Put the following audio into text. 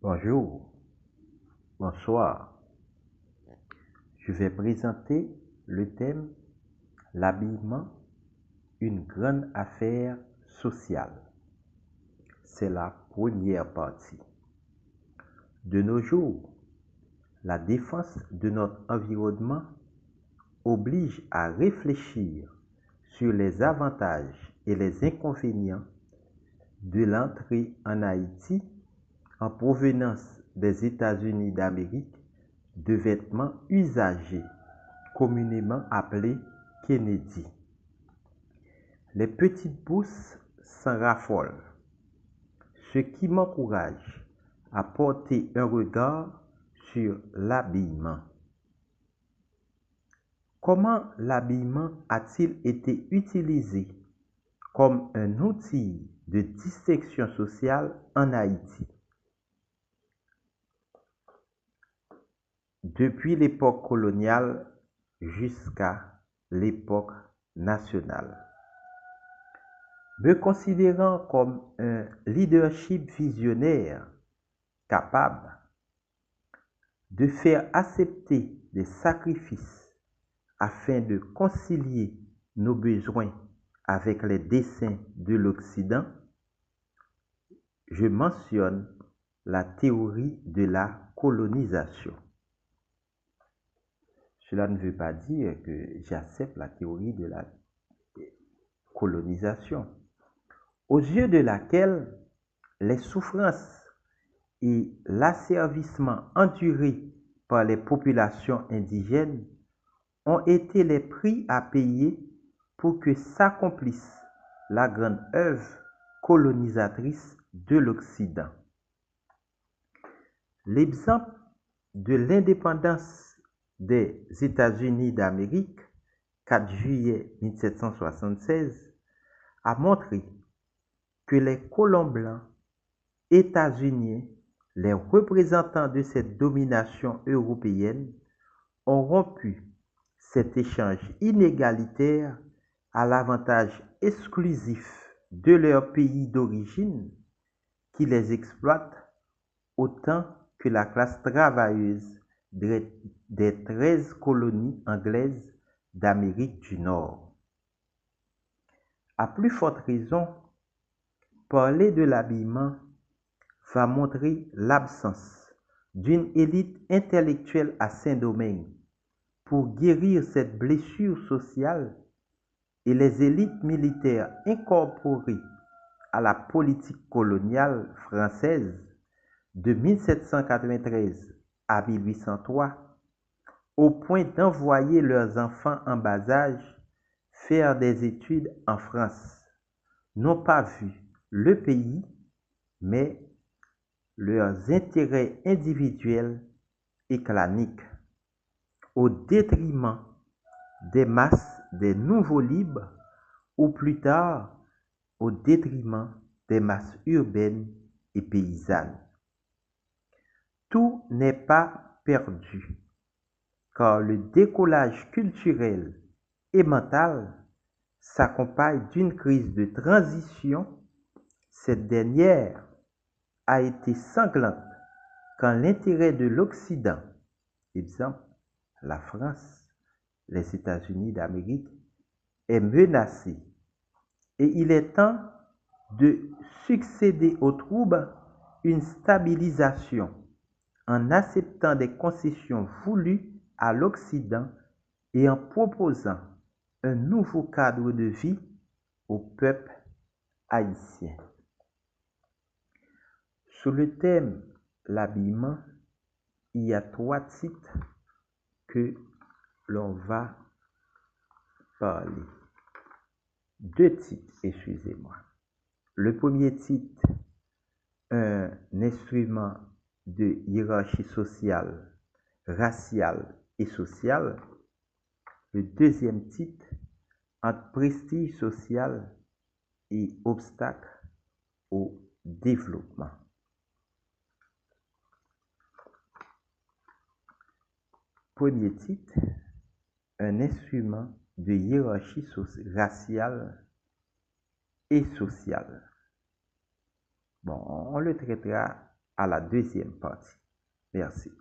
Bonjour, bonsoir. Je vais présenter le thème l'habillement, une grande affaire sociale. C'est la première partie. De nos jours, la défense de notre environnement oblige à réfléchir sur les avantages et les inconvénients de l'entrée en Haïti en provenance des États-Unis d'Amérique de vêtements usagés, communément appelés Kennedy. Les petites bourses s'en raffolent, ce qui m'encourage à porter un regard sur l'habillement. Comment l'habillement a-t-il été utilisé comme un outil de distinction sociale en Haïti? Depuis l'époque coloniale jusqu'à l'époque nationale. Me considérant comme un leadership visionnaire capable de faire accepter des sacrifices afin de concilier nos besoins avec les desseins de l'Occident, je mentionne la théorie de la colonisation. Cela ne veut pas dire que j'accepte la théorie de la colonisation, aux yeux de laquelle les souffrances et l'asservissement endurés par les populations indigènes ont été les prix à payer pour que s'accomplisse la grande œuvre colonisatrice de l'Occident. L'exemple de l'indépendance des États-Unis d'Amérique, 4 juillet 1776, a montré que les colons blancs états-uniens, les représentants de cette domination européenne, ont rompu cet échange inégalitaire à l'avantage exclusif de leur pays d'origine qui les exploite autant que la classe travailleuse des 13 colonies anglaises d'Amérique du Nord. À plus forte raison, parler de l'habillement va montrer l'absence d'une élite intellectuelle à Saint-Domingue pour guérir cette blessure sociale et les élites militaires incorporées à la politique coloniale française de 1793 à 1803 au point d'envoyer leurs enfants en bas âge faire des études en France, n'ont pas vu le pays, mais leurs intérêts individuels et claniques, au détriment des masses des nouveaux libres ou plus tard au détriment des masses urbaines et paysannes. Tout n'est pas perdu, car le décollage culturel et mental s'accompagne d'une crise de transition. Cette dernière a été sanglante quand l'intérêt de l'Occident, exemple la France, les États-Unis d'Amérique, est menacé. Et il est temps de succéder aux troubles une stabilisation en acceptant des concessions voulues à l'Occident et en proposant un nouveau cadre de vie au peuple haïtien. Sous le thème l'habillement, il y a 3 titres que l'on va parler. 2 titres, excusez-moi. Le premier titre, un instrument de hiérarchie sociale, raciale et sociale. Le deuxième titre, entre prestige social et obstacle au développement. Premier titre, un instrument de hiérarchie raciale et sociale. Bon, on le traitera à la deuxième partie. Merci.